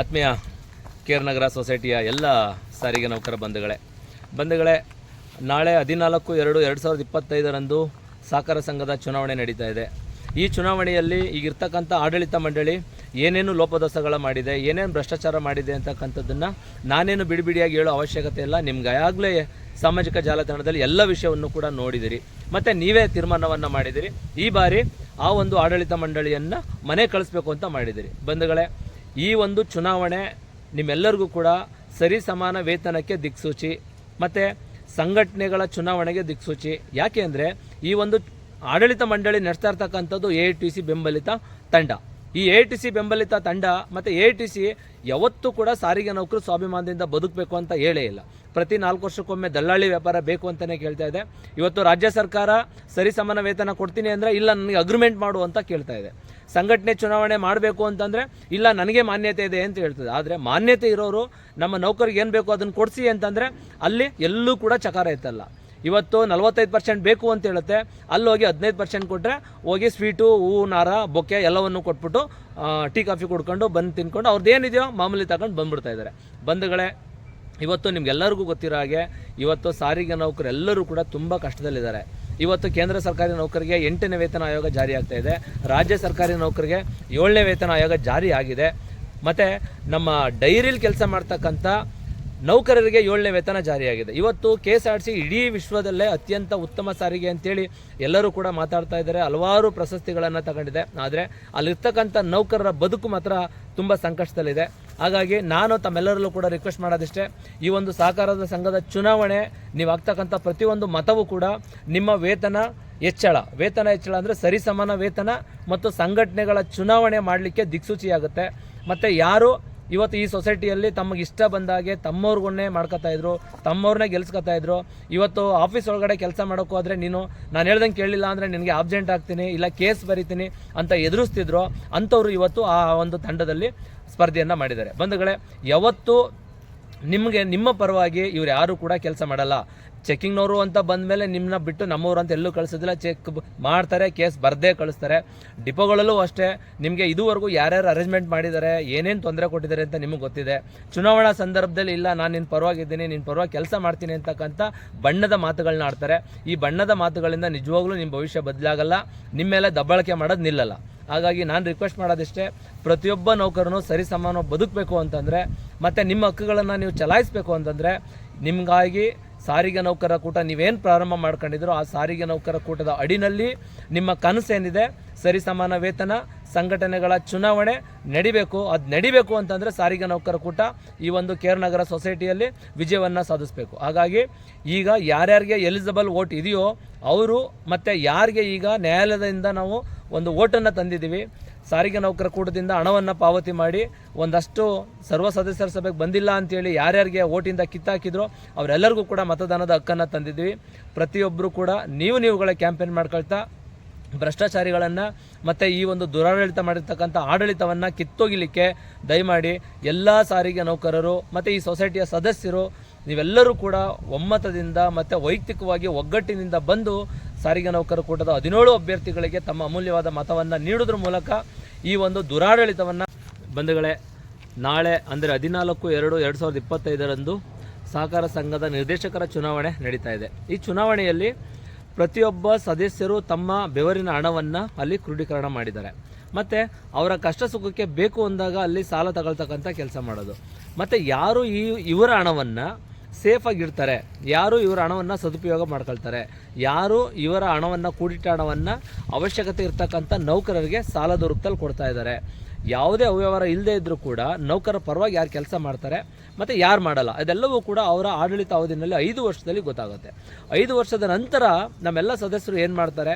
ಆತ್ಮೀಯ ಕೇರ್ ನಗರ ಸೊಸೈಟಿಯ ಎಲ್ಲ ಸಾರಿಗೆ ನೌಕರ ಬಂಧುಗಳೇ, ನಾಳೆ 14/2/2025 ಸಹಕಾರ ಸಂಘದ ಚುನಾವಣೆ ನಡೀತಾ ಇದೆ. ಈ ಚುನಾವಣೆಯಲ್ಲಿ ಈಗಿರ್ತಕ್ಕಂಥ ಆಡಳಿತ ಮಂಡಳಿ ಏನೇನು ಲೋಪದೋಷಗಳ ಮಾಡಿದೆ, ಏನೇನು ಭ್ರಷ್ಟಾಚಾರ ಮಾಡಿದೆ ಅಂತಕ್ಕಂಥದ್ದನ್ನು ನಾನೇನು ಬಿಡಿಬಿಡಿಯಾಗಿ ಹೇಳೋ ಅವಶ್ಯಕತೆ ಇಲ್ಲ. ನಿಮ್ಗೆ ಆಗಲೇ ಸಾಮಾಜಿಕ ಜಾಲತಾಣದಲ್ಲಿ ಎಲ್ಲ ವಿಷಯವನ್ನು ಕೂಡ ನೋಡಿದಿರಿ, ಮತ್ತು ನೀವೇ ತೀರ್ಮಾನವನ್ನು ಮಾಡಿದಿರಿ. ಈ ಬಾರಿ ಆ ಒಂದು ಆಡಳಿತ ಮಂಡಳಿಯನ್ನು ಮನೆ ಕಳಿಸ್ಬೇಕು ಅಂತ ಮಾಡಿದಿರಿ. ಬಂಧುಗಳೇ, ಈ ಒಂದು ಚುನಾವಣೆ ನಿಮ್ಮೆಲ್ಲರಿಗೂ ಕೂಡ ಸರಿ ಸಮಾನ ವೇತನಕ್ಕೆ ದಿಕ್ಸೂಚಿ ಮತ್ತು ಸಂಘಟನೆಗಳ ಚುನಾವಣೆಗೆ ದಿಕ್ಸೂಚಿ. ಯಾಕೆ ಅಂದರೆ ಈ ಒಂದು ಆಡಳಿತ ಮಂಡಳಿ ನಡೆಸ್ತಾ ಇರ್ತಕ್ಕಂಥದ್ದು AITC ಬೆಂಬಲಿತ ತಂಡ. ಈ AITC ಬೆಂಬಲಿತ ತಂಡ ಮತ್ತು AITC ಯಾವತ್ತೂ ಕೂಡ ಸಾರಿಗೆ ನೌಕರು ಸ್ವಾಭಿಮಾನದಿಂದ ಬದುಕಬೇಕು ಅಂತ ಹೇಳೇ ಇಲ್ಲ. ಪ್ರತಿ 4 ವರ್ಷಕ್ಕೊಮ್ಮೆ ದಲ್ಲಾಳಿ ವ್ಯಾಪಾರ ಬೇಕು ಅಂತಲೇ ಕೇಳ್ತಾ ಇದೆ. ಇವತ್ತು ರಾಜ್ಯ ಸರ್ಕಾರ ಸರಿಸಮಾನ ವೇತನ ಕೊಡ್ತೀನಿ ಅಂದರೆ ಇಲ್ಲ ನನಗೆ ಅಗ್ರಿಮೆಂಟ್ ಮಾಡು ಅಂತ ಕೇಳ್ತಾ ಇದೆ. ಸಂಘಟನೆ ಚುನಾವಣೆ ಮಾಡಬೇಕು ಅಂತಂದರೆ ಇಲ್ಲ ನನಗೆ ಮಾನ್ಯತೆ ಇದೆ ಅಂತ ಹೇಳ್ತದೆ. ಆದರೆ ಮಾನ್ಯತೆ ಇರೋರು ನಮ್ಮ ನೌಕರಿಗೆ ಏನು ಬೇಕು ಅದನ್ನು ಕೊಡಿಸಿ ಅಂತಂದರೆ ಅಲ್ಲಿ ಎಲ್ಲೂ ಕೂಡ ಚಕಾರ ಇತ್ತಲ್ಲ. ಇವತ್ತು 45% ಬೇಕು ಅಂತ ಹೇಳುತ್ತೆ, ಅಲ್ಲಿ ಹೋಗಿ 15% ಕೊಟ್ಟರೆ ಹೋಗಿ ಸ್ವೀಟು, ಹೂವು, ನಾರ, ಬೊಕ್ಕೆ ಎಲ್ಲವನ್ನು ಕೊಟ್ಬಿಟ್ಟು ಟೀ ಕಾಫಿ ಕುಡ್ಕೊಂಡು ಬಂದು ತಿನ್ಕೊಂಡು ಅವ್ರದ್ದು ಏನಿದೆಯೋ ಮಾಮೂಲಿ ತಗೊಂಡು ಬಂದ್ಬಿಡ್ತಾ ಇದ್ದಾರೆ. ಬಂಧುಗಳೇ, ಇವತ್ತು ನಿಮ್ಗೆಲ್ಲರಿಗೂ ಗೊತ್ತಿರೋ ಹಾಗೆ ಇವತ್ತು ಸಾರಿಗೆ ನೌಕರು ಎಲ್ಲರೂ ಕೂಡ ತುಂಬ ಕಷ್ಟದಲ್ಲಿದ್ದಾರೆ. ಇವತ್ತು ಕೇಂದ್ರ ಸರ್ಕಾರಿ ನೌಕರಿಗೆ 8ನೇ ವೇತನ ಆಯೋಗ ಜಾರಿ ಆಗ್ತಾ ಇದೆ, ರಾಜ್ಯ ಸರ್ಕಾರಿ ನೌಕರಿಗೆ 7ನೇ ವೇತನ ಆಯೋಗ ಜಾರಿ ಆಗಿದೆ, ಮತ್ತು ನಮ್ಮ ಡೈರಿಲಿ ಕೆಲಸ ಮಾಡ್ತಕ್ಕಂಥ ನೌಕರರಿಗೆ 7ನೇ ವೇತನ ಜಾರಿಯಾಗಿದೆ. ಇವತ್ತು KSRTC ಇಡೀ ವಿಶ್ವದಲ್ಲೇ ಅತ್ಯಂತ ಉತ್ತಮ ಸಾರಿಗೆ ಅಂತೇಳಿ ಎಲ್ಲರೂ ಕೂಡ ಮಾತಾಡ್ತಾ ಇದ್ದಾರೆ, ಹಲವಾರು ಪ್ರಶಸ್ತಿಗಳನ್ನು ತಗೊಂಡಿದೆ. ಆದರೆ ಅಲ್ಲಿರ್ತಕ್ಕಂಥ ನೌಕರರ ಬದುಕು ಮಾತ್ರ ತುಂಬ ಸಂಕಷ್ಟದಲ್ಲಿದೆ. ಹಾಗಾಗಿ ನಾನು ತಮ್ಮೆಲ್ಲರಲ್ಲೂ ಕೂಡ ರಿಕ್ವೆಸ್ಟ್ ಮಾಡೋದಿಷ್ಟೇ, ಈ ಒಂದು ಸಹಕಾರದ ಸಂಘದ ಚುನಾವಣೆ ನೀವು ಆಗ್ತಕ್ಕಂಥ ಪ್ರತಿಯೊಂದು ಮತವೂ ಕೂಡ ನಿಮ್ಮ ವೇತನ ಹೆಚ್ಚಳ ಅಂದರೆ ಸರಿಸಮಾನ ವೇತನ ಮತ್ತು ಸಂಘಟನೆಗಳ ಚುನಾವಣೆ ಮಾಡಲಿಕ್ಕೆ ದಿಕ್ಸೂಚಿಯಾಗುತ್ತೆ. ಮತ್ತು ಯಾರು ಇವತ್ತು ಈ ಸೊಸೈಟಿಯಲ್ಲಿ ತಮಗೆ ಇಷ್ಟ ಬಂದಾಗೆ ತಮ್ಮವ್ರಿಗೊನ್ನೇ ಮಾಡ್ಕೊತಾ ಇದ್ರು, ತಮ್ಮವ್ರನ್ನೇ ಗೆಲ್ಸ್ಕೊತಾ ಇದ್ರು. ಇವತ್ತು ಆಫೀಸ್ ಒಳಗಡೆ ಕೆಲಸ ಮಾಡೋಕ್ಕೂ ಆದರೆ ನಾನು ಹೇಳ್ದಂಗೆ ಕೇಳಲಿಲ್ಲ ಅಂದರೆ ನಿನಗೆ ಆಬ್ಸೆಂಟ್ ಆಗ್ತೀನಿ, ಇಲ್ಲ ಕೇಸ್ ಬರೀತೀನಿ ಅಂತ ಎದುರಿಸ್ತಿದ್ರು. ಅಂಥವ್ರು ಇವತ್ತು ಆ ಒಂದು ತಂಡದಲ್ಲಿ ಸ್ಪರ್ಧೆಯನ್ನು ಮಾಡಿದ್ದಾರೆ. ಬಂಧುಗಳೇ, ಯಾವತ್ತು ನಿಮ್ಮ ಪರವಾಗಿ ಇವ್ರು ಯಾರು ಕೂಡ ಕೆಲಸ ಮಾಡಲ್ಲ. ಚೆಕ್ಕಿಂಗ್ನವರು ಅಂತ ಬಂದಮೇಲೆ ನಿಮ್ಮನ್ನ ಬಿಟ್ಟು ನಮ್ಮವರು ಅಂತ ಎಲ್ಲೂ ಕಳಿಸೋದಿಲ್ಲ, ಚೆಕ್ ಮಾಡ್ತಾರೆ, ಕೇಸ್ ಬರದೇ ಕಳಿಸ್ತಾರೆ. ಡಿಪೋಗಳಲ್ಲೂ ಅಷ್ಟೇ, ನಿಮಗೆ ಇದುವರೆಗೂ ಯಾರ್ಯಾರು ಅರೇಂಜ್ಮೆಂಟ್ ಮಾಡಿದ್ದಾರೆ, ಏನೇನು ತೊಂದರೆ ಕೊಟ್ಟಿದ್ದಾರೆ ಅಂತ ನಿಮಗೆ ಗೊತ್ತಿದೆ. ಚುನಾವಣಾ ಸಂದರ್ಭದಲ್ಲಿ ಇಲ್ಲ ನಾನು ನಿನ್ನ ಪರವಾಗಿದ್ದೀನಿ, ನಿನ್ನ ಪರವಾಗಿ ಕೆಲಸ ಮಾಡ್ತೀನಿ ಅಂತಕ್ಕಂಥ ಬಣ್ಣದ ಮಾತುಗಳನ್ನ ಆಡ್ತಾರೆ. ಈ ಬಣ್ಣದ ಮಾತುಗಳಿಂದ ನಿಜವಾಗ್ಲೂ ನಿಮ್ಮ ಭವಿಷ್ಯ ಬದಲಾಗಲ್ಲ, ನಿಮ್ಮ ಮೇಲೆ ದಬ್ಬಾಳಿಕೆ ಮಾಡೋದು ನಿಲ್ಲಲ್ಲ. ಹಾಗಾಗಿ ನಾನು ರಿಕ್ವೆಸ್ಟ್ ಮಾಡೋದಿಷ್ಟೇ, ಪ್ರತಿಯೊಬ್ಬ ನೌಕರನು ಸರಿಸಮಾನ ಬದುಕಬೇಕು ಅಂತಂದರೆ ಮತ್ತು ನಿಮ್ಮ ಹಕ್ಕುಗಳನ್ನು ನೀವು ಚಲಾಯಿಸಬೇಕು ಅಂತಂದರೆ ನಿಮಗಾಗಿ ಸಾರಿಗೆ ನೌಕರ ಕೂಟ ನೀವೇನು ಪ್ರಾರಂಭ ಮಾಡ್ಕೊಂಡಿದ್ರು ಆ ಸಾರಿಗೆ ನೌಕರ ಕೂಟದ ಅಡಿನಲ್ಲಿ ನಿಮ್ಮ ಕನಸೇನಿದೆ ಸರಿಸಮಾನ ವೇತನ ಸಂಘಟನೆಗಳ ಚುನಾವಣೆ ನಡಿಬೇಕು ಅಂತಂದರೆ ಸಾರಿಗೆ ನೌಕರ ಕೂಟ ಈ ಒಂದು ಕೇರ್ ನಗರ ಸೊಸೈಟಿಯಲ್ಲಿ ವಿಜಯವನ್ನು ಸಾಧಿಸಬೇಕು. ಹಾಗಾಗಿ ಈಗ ಯಾರ್ಯಾರಿಗೆ ಎಲಿಜಿಬಲ್ ವೋಟ್ ಇದೆಯೋ ಅವರು ಮತ್ತು ಯಾರಿಗೆ ಈಗ ನ್ಯಾಯಾಲಯದಿಂದ ನಾವು ಒಂದು ವೋಟನ್ನು ತಂದಿದ್ದೀವಿ, ಸಾರಿಗೆ ನೌಕರ ಕೂಟದಿಂದ ಹಣವನ್ನು ಪಾವತಿ ಮಾಡಿ ಒಂದಷ್ಟು ಸರ್ವ ಸದಸ್ಯರ ಸಭೆಗೆ ಬಂದಿಲ್ಲ ಅಂತೇಳಿ ಯಾರ್ಯಾರಿಗೆ ಓಟಿಂದ ಕಿತ್ತಾಕಿದ್ರು ಅವರೆಲ್ಲರಿಗೂ ಕೂಡ ಮತದಾನದ ಹಕ್ಕನ್ನು ತಂದಿದ್ವಿ. ಪ್ರತಿಯೊಬ್ಬರು ಕೂಡ ನೀವುಗಳ ಕ್ಯಾಂಪೇನ್ ಮಾಡ್ಕೊಳ್ತಾ ಭ್ರಷ್ಟಾಚಾರಿಗಳನ್ನು ಮತ್ತು ಈ ಒಂದು ದುರಾಡಳಿತ ಮಾಡಿರ್ತಕ್ಕಂಥ ಆಡಳಿತವನ್ನು ಕಿತ್ತೋಗಿಲಿಕ್ಕೆ ದಯಮಾಡಿ ಎಲ್ಲ ಸಾರಿಗೆ ನೌಕರರು ಮತ್ತು ಈ ಸೊಸೈಟಿಯ ಸದಸ್ಯರು ನೀವೆಲ್ಲರೂ ಕೂಡ ಒಮ್ಮತದಿಂದ ಮತ್ತು ವೈಯಕ್ತಿಕವಾಗಿ ಒಗ್ಗಟ್ಟಿನಿಂದ ಬಂದು ಸಾರಿಗೆ ನೌಕರ ಕೂಟದ 17 ಅಭ್ಯರ್ಥಿಗಳಿಗೆ ತಮ್ಮ ಅಮೂಲ್ಯವಾದ ಮತವನ್ನು ನೀಡೋದ್ರ ಮೂಲಕ ಈ ಒಂದು ದುರಾಡಳಿತವನ್ನು. ಬಂಧುಗಳೇ, ನಾಳೆ ಅಂದರೆ 14/2/2025 ಸಹಕಾರ ಸಂಘದ ನಿರ್ದೇಶಕರ ಚುನಾವಣೆ ನಡೀತಾ ಇದೆ. ಈ ಚುನಾವಣೆಯಲ್ಲಿ ಪ್ರತಿಯೊಬ್ಬ ಸದಸ್ಯರು ತಮ್ಮ ಬೆವರಿನ ಹಣವನ್ನು ಅಲ್ಲಿ ಕ್ರೋಢೀಕರಣ ಮಾಡಿದ್ದಾರೆ. ಮತ್ತು ಅವರ ಕಷ್ಟ ಸುಖಕ್ಕೆ ಬೇಕು ಅಂದಾಗ ಅಲ್ಲಿ ಸಾಲ ತಗೊಳ್ತಕ್ಕಂಥ ಕೆಲಸ ಮಾಡೋದು. ಮತ್ತು ಯಾರು ಇವರ ಹಣವನ್ನು ಸೇಫಾಗಿಡ್ತಾರೆ, ಯಾರು ಇವರ ಹಣವನ್ನು ಸದುಪಯೋಗ ಮಾಡ್ಕೊಳ್ತಾರೆ, ಯಾರು ಇವರ ಹಣವನ್ನು ಕೂಡಿಟ್ಟ ಹಣವನ್ನು ಅವಶ್ಯಕತೆ ಇರ್ತಕ್ಕಂಥ ನೌಕರರಿಗೆ ಸಾಲದ ರೂಪದಲ್ಲಿ ಕೊಡ್ತಾ ಇದ್ದಾರೆ. ಯಾವುದೇ ಅವ್ಯವಹಾರ ಇಲ್ಲದೇ ಇದ್ದರೂ ಕೂಡ ನೌಕರ ಪರವಾಗಿ ಯಾರು ಕೆಲಸ ಮಾಡ್ತಾರೆ ಮತ್ತು ಯಾರು ಮಾಡಲ್ಲ, ಅದೆಲ್ಲವೂ ಕೂಡ ಅವರ ಆಡಳಿತ ಅವಧಿನಲ್ಲಿ 5 ವರ್ಷದಲ್ಲಿ ಗೊತ್ತಾಗುತ್ತೆ. 5 ವರ್ಷದ ನಂತರ ನಮ್ಮೆಲ್ಲ ಸದಸ್ಯರು ಏನು ಮಾಡ್ತಾರೆ,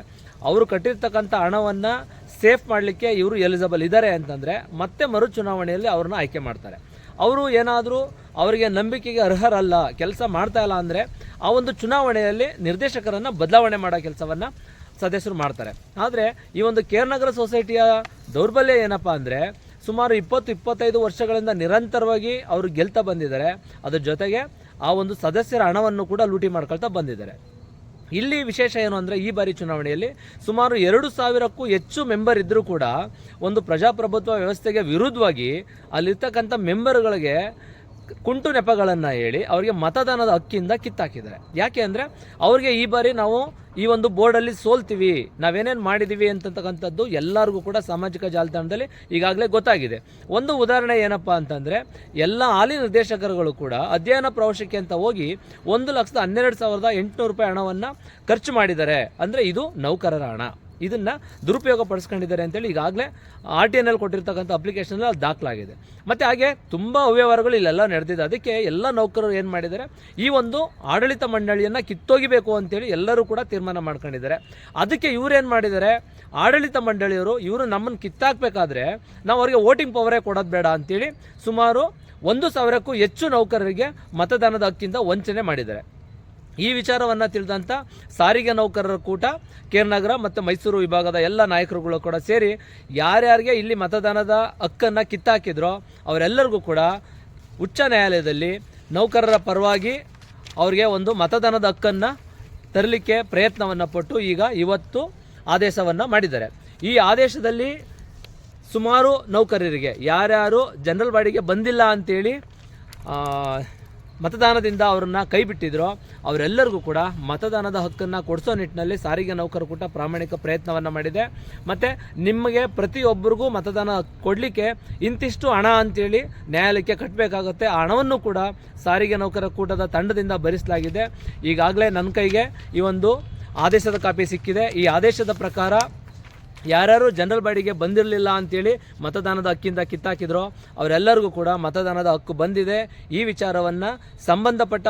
ಅವರು ಕಟ್ಟಿರ್ತಕ್ಕಂಥ ಹಣವನ್ನು ಸೇಫ್ ಮಾಡಲಿಕ್ಕೆ ಇವರು ಎಲಿಜಿಬಲ್ ಇದ್ದಾರೆ ಅಂತಂದರೆ ಮತ್ತೆ ಮರು ಚುನಾವಣೆಯಲ್ಲಿ ಅವ್ರನ್ನ ಆಯ್ಕೆ ಮಾಡ್ತಾರೆ. ಅವರು ಏನಾದರೂ ಅವರಿಗೆ ನಂಬಿಕೆಗೆ ಅರ್ಹರಲ್ಲ, ಕೆಲಸ ಮಾಡ್ತಾ ಇಲ್ಲ ಅಂದರೆ ಆ ಒಂದು ಚುನಾವಣೆಯಲ್ಲಿ ನಿರ್ದೇಶಕರನ್ನು ಬದಲಾವಣೆ ಮಾಡೋ ಕೆಲಸವನ್ನು ಸದಸ್ಯರು ಮಾಡ್ತಾರೆ. ಆದರೆ ಈ ಒಂದು ಕೇರ್ ನಗರ ಸೊಸೈಟಿಯ ದೌರ್ಬಲ್ಯ ಏನಪ್ಪ ಅಂದರೆ ಸುಮಾರು 20-25 ವರ್ಷಗಳಿಂದ ನಿರಂತರವಾಗಿ ಅವರು ಗೆಲ್ತಾ ಬಂದಿದ್ದಾರೆ. ಅದ್ರ ಜೊತೆಗೆ ಆ ಒಂದು ಸದಸ್ಯರ ಹಣವನ್ನು ಕೂಡ ಲೂಟಿ ಮಾಡ್ಕೊಳ್ತಾ ಬಂದಿದ್ದಾರೆ. ಇಲ್ಲಿ ವಿಶೇಷ ಏನು ಅಂದರೆ ಈ ಬಾರಿ ಚುನಾವಣೆಯಲ್ಲಿ ಸುಮಾರು 2,000ಕ್ಕೂ ಹೆಚ್ಚು ಮೆಂಬರ್ ಇದ್ದರೂ ಕೂಡ ಒಂದು ಪ್ರಜಾಪ್ರಭುತ್ವ ವ್ಯವಸ್ಥೆಗೆ ವಿರುದ್ಧವಾಗಿ ಅಲ್ಲಿರ್ತಕ್ಕಂಥ ಮೆಂಬರ್ಗಳಿಗೆ ಕುಂಟು ನೆಪಗಳನ್ನು ಹೇಳಿ ಅವರಿಗೆ ಮತದಾನದ ಹಕ್ಕಿಂದ ಕಿತ್ತಾಕಿದ್ದಾರೆ. ಯಾಕೆ ಅಂದರೆ ಅವ್ರಿಗೆ ಈ ಬಾರಿ ನಾವು ಈ ಒಂದು ಬೋರ್ಡಲ್ಲಿ ಸೋಲ್ತೀವಿ, ನಾವೇನೇನು ಮಾಡಿದ್ದೀವಿ ಅಂತಕ್ಕಂಥದ್ದು ಎಲ್ಲರಿಗೂ ಕೂಡ ಸಾಮಾಜಿಕ ಜಾಲತಾಣದಲ್ಲಿ ಈಗಾಗಲೇ ಗೊತ್ತಾಗಿದೆ. ಒಂದು ಉದಾಹರಣೆ ಏನಪ್ಪ ಅಂತಂದರೆ, ಎಲ್ಲ ಹಾಲಿ ನಿರ್ದೇಶಕರುಗಳು ಕೂಡ ಅಧ್ಯಯನ ಪ್ರವಾಸಕ್ಕೆ ಅಂತ ಹೋಗಿ 1,12,800 ರೂಪಾಯಿ ಹಣವನ್ನು ಖರ್ಚು ಮಾಡಿದ್ದಾರೆ. ಅಂದರೆ ಇದು ನೌಕರರ ಹಣ, ಇದನ್ನು ದುರುಪಯೋಗ ಪಡಿಸ್ಕೊಂಡಿದ್ದಾರೆ ಅಂತೇಳಿ ಈಗಾಗಲೇ RTNL ಕೊಟ್ಟಿರ್ತಕ್ಕಂಥ ಅಪ್ಲಿಕೇಶನಲ್ಲಿ ಅದು ದಾಖಲಾಗಿದೆ. ಮತ್ತು ಹಾಗೆ ತುಂಬ ಅವ್ಯವಹಾರಗಳು ಇಲ್ಲೆಲ್ಲ ನಡೆದಿದೆ. ಅದಕ್ಕೆ ಎಲ್ಲ ನೌಕರರು ಏನು ಮಾಡಿದ್ದಾರೆ, ಈ ಒಂದು ಆಡಳಿತ ಮಂಡಳಿಯನ್ನು ಕಿತ್ತೋಗಿಬೇಕು ಅಂತೇಳಿ ಎಲ್ಲರೂ ಕೂಡ ತೀರ್ಮಾನ ಮಾಡ್ಕೊಂಡಿದ್ದಾರೆ. ಅದಕ್ಕೆ ಇವರೇನು ಮಾಡಿದ್ದಾರೆ, ಆಡಳಿತ ಮಂಡಳಿಯವರು ಇವರು ನಮ್ಮನ್ನು ಕಿತ್ತಾಕಬೇಕಾದ್ರೆ ನಾವು ಅವರಿಗೆ ವೋಟಿಂಗ್ ಪವರೇ ಕೊಡೋದು ಬೇಡ ಅಂತೇಳಿ ಸುಮಾರು 1,000ಕ್ಕೂ ಹೆಚ್ಚು ನೌಕರರಿಗೆ ಮತದಾನದ ಹಕ್ಕಿಂದ ವಂಚನೆ ಮಾಡಿದ್ದಾರೆ. ಈ ವಿಚಾರವನ್ನು ತಿಳಿದಂಥ ಸಾರಿಗೆ ನೌಕರರ ಕೂಟ, ಕೇರ್ನಗರ ಮತ್ತು ಮೈಸೂರು ವಿಭಾಗದ ಎಲ್ಲ ನಾಯಕರುಗಳು ಕೂಡ ಸೇರಿ ಯಾರ್ಯಾರಿಗೆ ಇಲ್ಲಿ ಮತದಾನದ ಹಕ್ಕನ್ನು ಕಿತ್ತಾಕಿದ್ರೋ ಅವರೆಲ್ಲರಿಗೂ ಕೂಡ ಉಚ್ಚ ನ್ಯಾಯಾಲಯದಲ್ಲಿ ನೌಕರರ ಪರವಾಗಿ ಅವರಿಗೆ ಒಂದು ಮತದಾನದ ಹಕ್ಕನ್ನು ತರಲಿಕ್ಕೆ ಪ್ರಯತ್ನವನ್ನು ಪಟ್ಟು ಇವತ್ತು ಆದೇಶವನ್ನು ಮಾಡಿದ್ದಾರೆ. ಈ ಆದೇಶದಲ್ಲಿ ಸುಮಾರು ನೌಕರರಿಗೆ ಯಾರ್ಯಾರು ಜನರಲ್ ಬಾಡಿಗೆ ಬಂದಿಲ್ಲ ಅಂಥೇಳಿ ಮತದಾನದಿಂದ ಅವರನ್ನು ಕೈ ಬಿಟ್ಟಿದ್ರೋ ಅವರೆಲ್ಲರಿಗೂ ಕೂಡ ಮತದಾನದ ಹಕ್ಕನ್ನು ಕೊಡಿಸೋ ನಿಟ್ಟಿನಲ್ಲಿ ಸಾರಿಗೆ ನೌಕರ ಕೂಟ ಪ್ರಾಮಾಣಿಕ ಪ್ರಯತ್ನವನ್ನು ಮಾಡಿದೆ. ಮತ್ತು ನಿಮಗೆ ಪ್ರತಿಯೊಬ್ಬರಿಗೂ ಮತದಾನ ಕೊಡಲಿಕ್ಕೆ ಇಂತಿಷ್ಟು ಹಣ ಅಂತೇಳಿ ನ್ಯಾಯಾಲಯಕ್ಕೆ ಕಟ್ಟಬೇಕಾಗುತ್ತೆ. ಆ ಹಣವನ್ನು ಕೂಡ ಸಾರಿಗೆ ನೌಕರ ಕೂಟದ ತಂಡದಿಂದ ಭರಿಸಲಾಗಿದೆ. ಈಗಾಗಲೇ ನನ್ನ ಕೈಗೆ ಈ ಒಂದು ಆದೇಶದ ಕಾಪಿ ಸಿಕ್ಕಿದೆ. ಈ ಆದೇಶದ ಪ್ರಕಾರ ಯಾರ್ಯಾರು ಜನರಲ್ ಬಾಡಿಗೆ ಬಂದಿರಲಿಲ್ಲ ಅಂತೇಳಿ ಮತದಾನದ ಹಕ್ಕಿಂದ ಕಿತ್ತಾಕಿದ್ರೋ ಅವರೆಲ್ಲರಿಗೂ ಕೂಡ ಮತದಾನದ ಹಕ್ಕು ಬಂದಿದೆ. ಈ ವಿಚಾರವನ್ನು ಸಂಬಂಧಪಟ್ಟ